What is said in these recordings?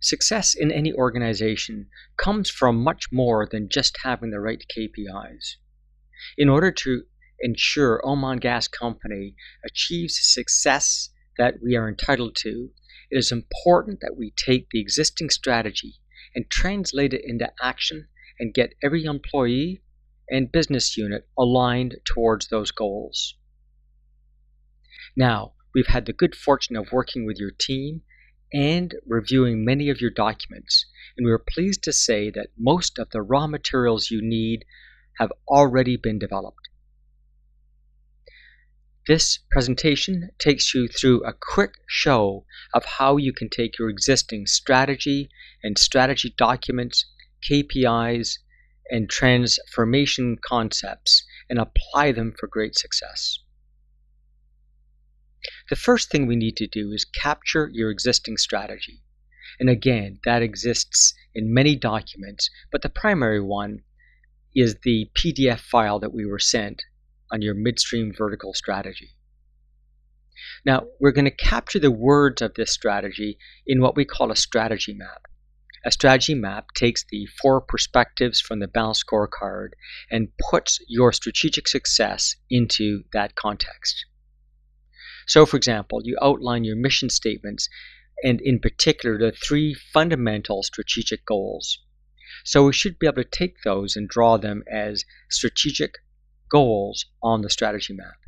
Success in any organization comes from much more than just having the right KPIs. In order to ensure Oman Gas Company achieves success that we are entitled to, it is important that we take the existing strategy and translate it into action and get every employee and business unit aligned towards those goals. Now, we've had the good fortune of working with your team and reviewing many of your documents, and we are pleased to say that most of the raw materials you need have already been developed. This presentation takes you through a quick show of how you can take your existing strategy and strategy documents, KPIs, and transformation concepts and apply them for great success. The first thing we need to do is capture your existing strategy. And again, that exists in many documents, but the primary one is the PDF file that we were sent on your midstream vertical strategy. Now, we're going to capture the words of this strategy in what we call a strategy map. A strategy map takes the 4 perspectives from the Balanced Scorecard and puts your strategic success into that context. So, for example, you outline your mission statements and in particular the 3 fundamental strategic goals. So we should be able to take those and draw them as strategic goals on the strategy map.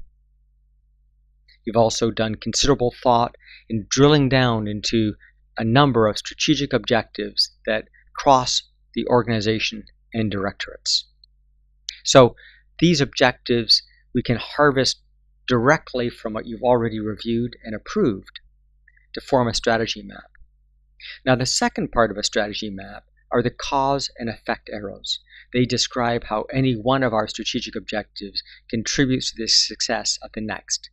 You've also done considerable thought in drilling down into a number of strategic objectives that cross the organization and directorates. So these objectives we can harvest directly from what you've already reviewed and approved to form a strategy map. Now, the second part of a strategy map are the cause and effect arrows. They describe how any one of our strategic objectives contributes to the success of the next.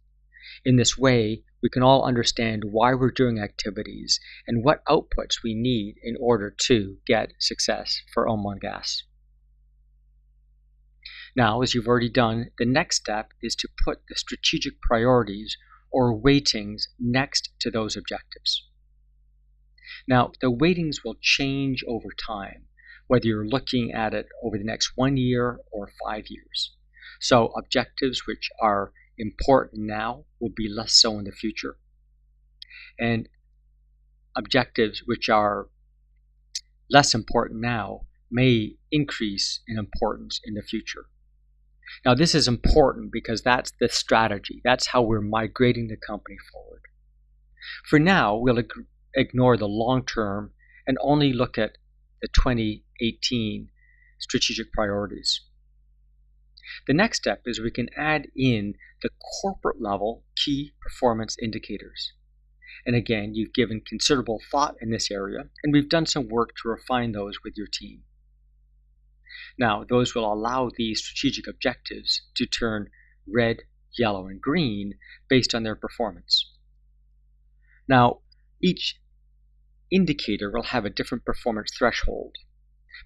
In this way, we can all understand why we're doing activities and what outputs we need in order to get success for Oman Gas. Now, as you've already done, the next step is to put the strategic priorities or weightings next to those objectives. Now, the weightings will change over time, whether you're looking at it over the next 1 year or 5 years. So objectives which are important now will be less so in the future. And objectives which are less important now may increase in importance in the future. Now, this is important because that's the strategy. That's how we're migrating the company forward. For now, we'll ignore the long term and only look at the 2018 strategic priorities. The next step is we can add in the corporate level key performance indicators. And again, you've given considerable thought in this area, and we've done some work to refine those with your team. Now, those will allow these strategic objectives to turn red, yellow, and green based on their performance. Now, each indicator will have a different performance threshold,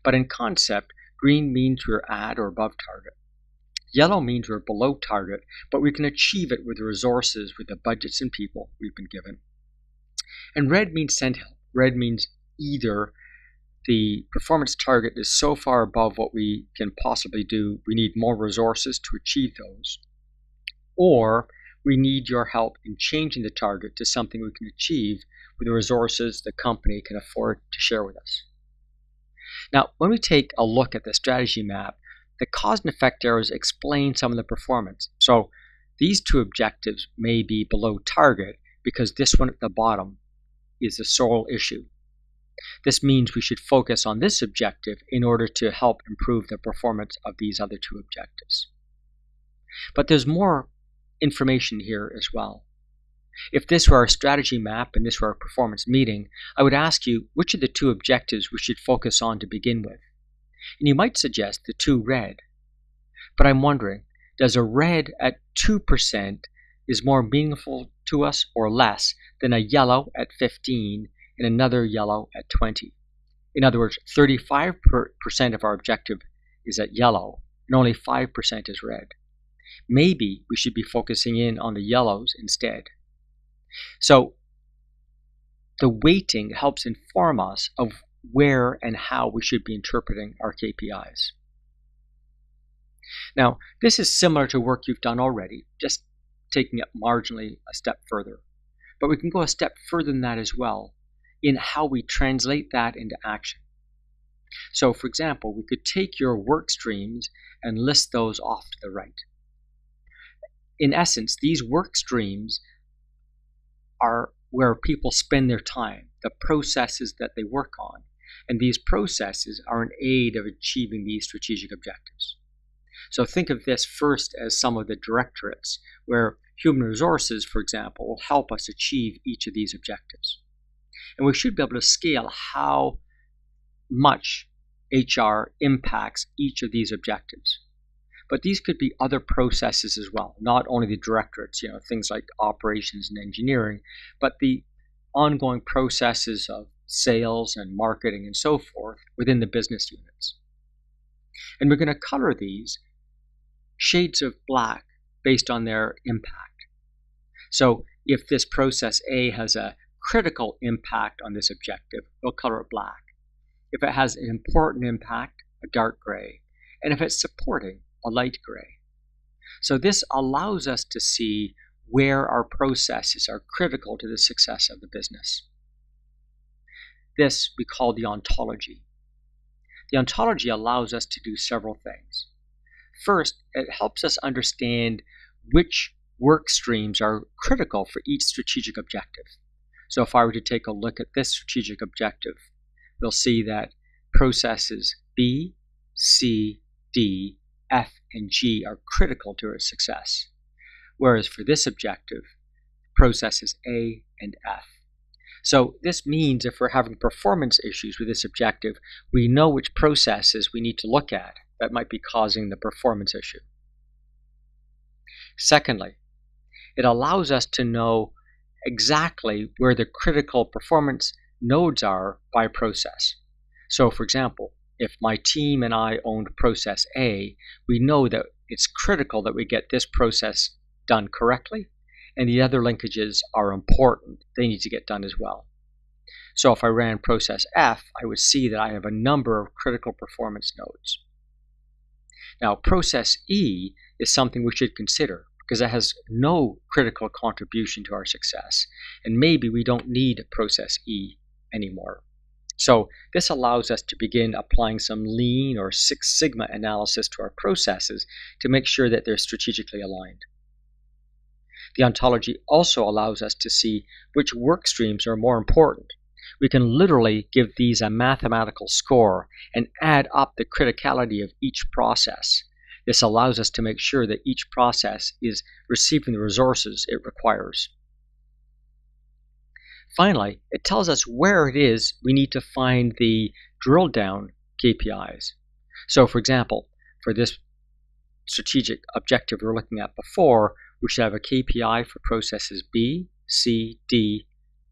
but in concept, green means we're at or above target. Yellow means we're below target, but we can achieve it with the resources, with the budgets and people we've been given. And red means send help. Red means either the performance target is so far above what we can possibly do, we need more resources to achieve those, or we need your help in changing the target to something we can achieve with the resources the company can afford to share with us. Now, when we take a look at the strategy map, the cause and effect arrows explain some of the performance. So these 2 objectives may be below target because this one at the bottom is the sole issue. This means we should focus on this objective in order to help improve the performance of these other 2 objectives. But there's more information here as well. If this were our strategy map and this were our performance meeting, I would ask you which of the 2 objectives we should focus on to begin with. And you might suggest the 2 red. But I'm wondering, does a red at 2% is more meaningful to us or less than a yellow at 15 and another yellow at 20? In other words, 35% of our objective is at yellow and only 5% is red. Maybe we should be focusing in on the yellows instead. So the weighting helps inform us of where and how we should be interpreting our KPIs. Now, this is similar to work you've done already, just taking it marginally a step further. But we can go a step further than that as well in how we translate that into action. So, for example, we could take your work streams and list those off to the right. In essence, these work streams are where people spend their time, the processes that they work on. And these processes are an aid of achieving these strategic objectives. So think of this first as some of the directorates, where human resources, for example, will help us achieve each of these objectives. And we should be able to scale how much HR impacts each of these objectives. But these could be other processes as well, not only the directorates, things like operations and engineering, but the ongoing processes of sales and marketing and so forth within the business units. And we're going to color these shades of black based on their impact. So if this process A has a critical impact on this objective, we'll color it black. If it has an important impact, a dark gray. And if it's supporting, a light gray. So this allows us to see where our processes are critical to the success of the business. This we call the ontology. The ontology allows us to do several things. First, it helps us understand which work streams are critical for each strategic objective. So if I were to take a look at this strategic objective, we'll see that processes B, C, D, F, and G are critical to its success. Whereas for this objective, processes A and F. So this means if we're having performance issues with this objective, we know which processes we need to look at that might be causing the performance issue. Secondly, it allows us to know exactly where the critical performance nodes are by process. So for example, if my team and I owned process A, we know that it's critical that we get this process done correctly, and the other linkages are important. They need to get done as well. So if I ran process F, I would see that I have a number of critical performance nodes. Now, process E is something we should consider because it has no critical contribution to our success, and maybe we don't need process E anymore. So this allows us to begin applying some Lean or Six Sigma analysis to our processes to make sure that they're strategically aligned. The ontology also allows us to see which work streams are more important. We can literally give these a mathematical score and add up the criticality of each process. This allows us to make sure that each process is receiving the resources it requires. Finally, it tells us where it is we need to find the drill down KPIs. So for example, for this strategic objective we were looking at before, we should have a KPI for processes B, C, D,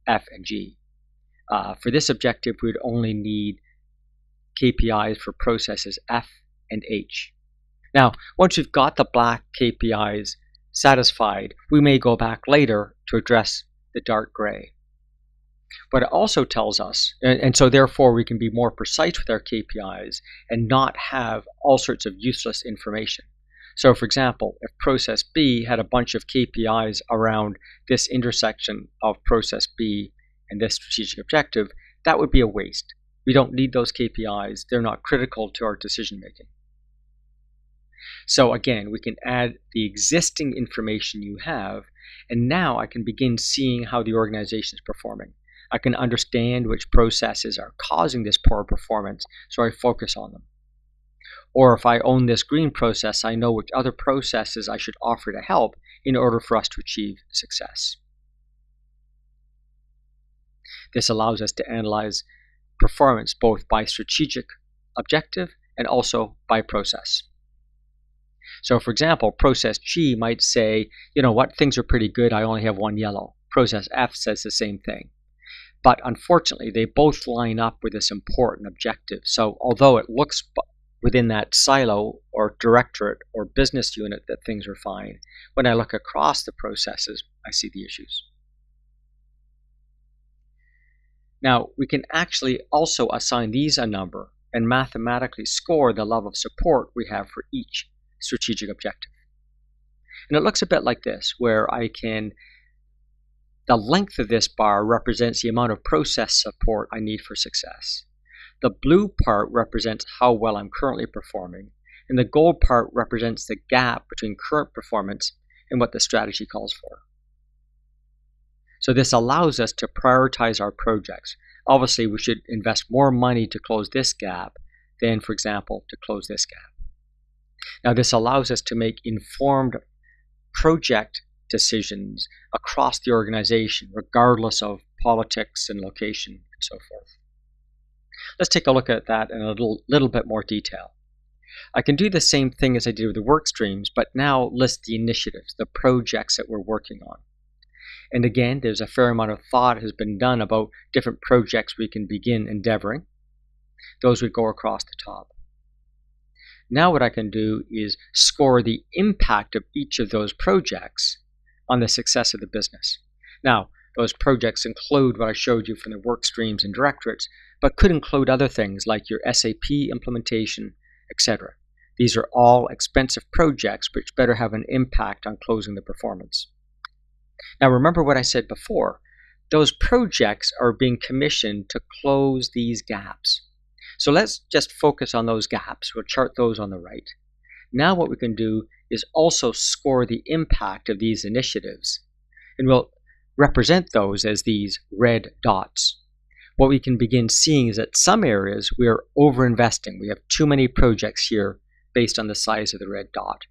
F, and G. For this objective, we would only need KPIs for processes F and H. Now, once we've got the black KPIs satisfied, we may go back later to address the dark gray. But it also tells us, and so therefore we can be more precise with our KPIs and not have all sorts of useless information. So for example, if process B had a bunch of KPIs around this intersection of process B and this strategic objective, that would be a waste. We don't need those KPIs. They're not critical to our decision making. So again, we can add the existing information you have, and now I can begin seeing how the organization is performing. I can understand which processes are causing this poor performance, so I focus on them. Or if I own this green process, I know which other processes I should offer to help in order for us to achieve success. This allows us to analyze performance both by strategic objective and also by process. So for example, process G might say, you know what, things are pretty good, I only have one yellow. Process F says the same thing. But unfortunately, they both line up with this important objective. So although it looks within that silo or directorate or business unit that things are fine, when I look across the processes, I see the issues. Now, we can actually also assign these a number and mathematically score the level of support we have for each strategic objective. And it looks a bit like this, where the length of this bar represents the amount of process support I need for success. The blue part represents how well I'm currently performing, and the gold part represents the gap between current performance and what the strategy calls for. So this allows us to prioritize our projects. Obviously, we should invest more money to close this gap than, for example, to close this gap. Now, this allows us to make informed project decisions across the organization, regardless of politics and location and so forth. Let's take a look at that in a little bit more detail. I can do the same thing as I did with the work streams, but now list the initiatives, the projects that we're working on. And again, there's a fair amount of thought has been done about different projects we can begin endeavoring. Those would go across the top. Now what I can do is score the impact of each of those projects on the success of the business. Now, those projects include what I showed you from the work streams and directorates, but could include other things like your SAP implementation, etc. These are all expensive projects which better have an impact on closing the performance. Now remember what I said before, those projects are being commissioned to close these gaps. So let's just focus on those gaps. We'll chart those on the right. Now what we can do is also score the impact of these initiatives, and we'll represent those as these red dots. What we can begin seeing is that some areas we are overinvesting. We have too many projects here based on the size of the red dot.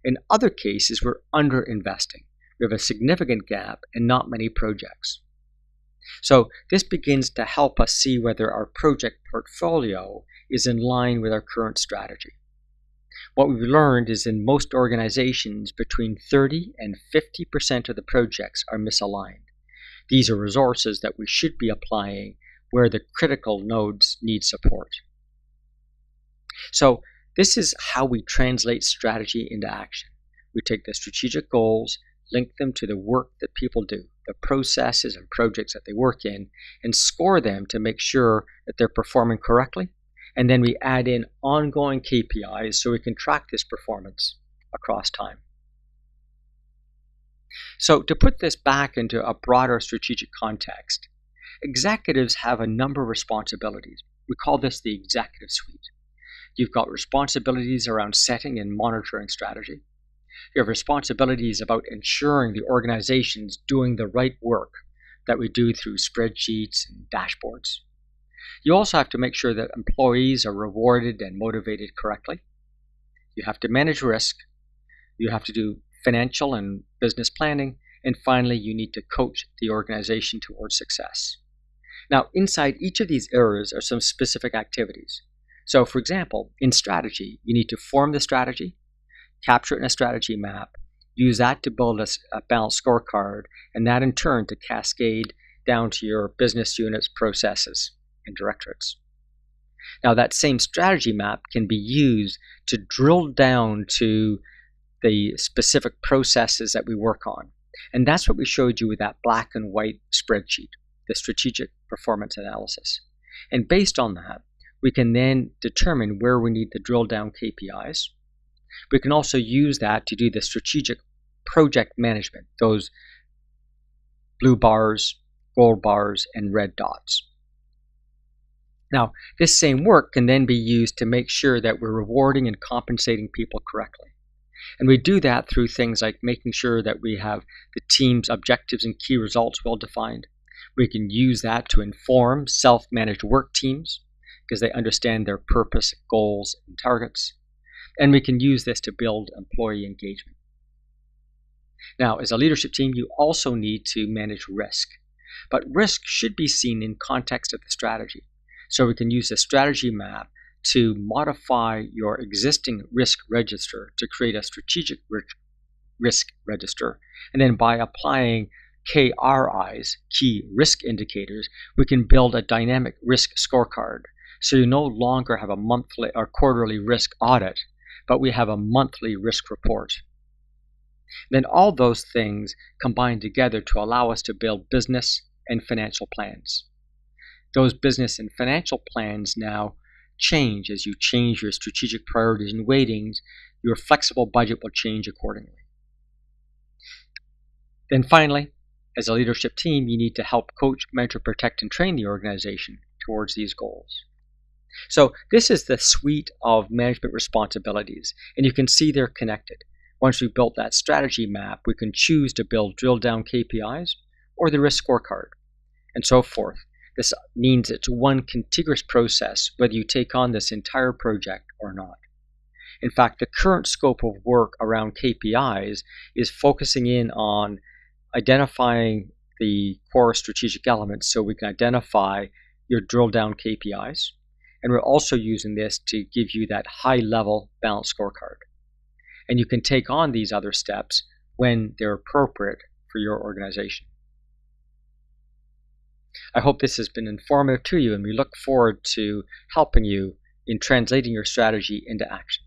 In other cases, we're underinvesting. We have a significant gap and not many projects. So this begins to help us see whether our project portfolio is in line with our current strategy. What we've learned is in most organizations, between 30 and 50% of the projects are misaligned. These are resources that we should be applying where the critical nodes need support. So this is how we translate strategy into action. We take the strategic goals, link them to the work that people do, the processes and projects that they work in, and score them to make sure that they're performing correctly. And then we add in ongoing KPIs so we can track this performance across time. So to put this back into a broader strategic context, executives have a number of responsibilities. We call this the executive suite. You've got responsibilities around setting and monitoring strategy. You have responsibilities about ensuring the organization's doing the right work that we do through spreadsheets and dashboards. You also have to make sure that employees are rewarded and motivated correctly. You have to manage risk. You have to do financial and business planning. And finally, you need to coach the organization towards success. Now, inside each of these areas are some specific activities. So, for example, in strategy, you need to form the strategy, capture it in a strategy map, use that to build a balanced scorecard, and that in turn to cascade down to your business units, processes, and directorates. Now, that same strategy map can be used to drill down to the specific processes that we work on. And that's what we showed you with that black and white spreadsheet, the strategic performance analysis. And based on that, we can then determine where we need to drill down KPIs. We can also use that to do the strategic project management, those blue bars, gold bars, and red dots. Now, this same work can then be used to make sure that we're rewarding and compensating people correctly. And we do that through things like making sure that we have the team's objectives and key results well defined. We can use that to inform self-managed work teams because they understand their purpose, goals, and targets. And we can use this to build employee engagement. Now, as a leadership team, you also need to manage risk. But risk should be seen in context of the strategy. So we can use a strategy map to modify your existing risk register to create a strategic risk register. And then by applying KRIs, key risk indicators, we can build a dynamic risk scorecard. So you no longer have a monthly or quarterly risk audit, but we have a monthly risk report. Then all those things combine together to allow us to build business and financial plans. Those business and financial plans now change as you change your strategic priorities and weightings. Your flexible budget will change accordingly. Then finally, as a leadership team, you need to help coach, mentor, protect, and train the organization towards these goals. So this is the suite of management responsibilities, and you can see they're connected. Once we've built that strategy map, we can choose to build drill down KPIs or the risk scorecard, and so forth. This means it's one contiguous process, whether you take on this entire project or not. In fact, the current scope of work around KPIs is focusing in on identifying the core strategic elements so we can identify your drill down KPIs. And we're also using this to give you that high level balanced scorecard. And you can take on these other steps when they're appropriate for your organization. I hope this has been informative to you, and we look forward to helping you in translating your strategy into action.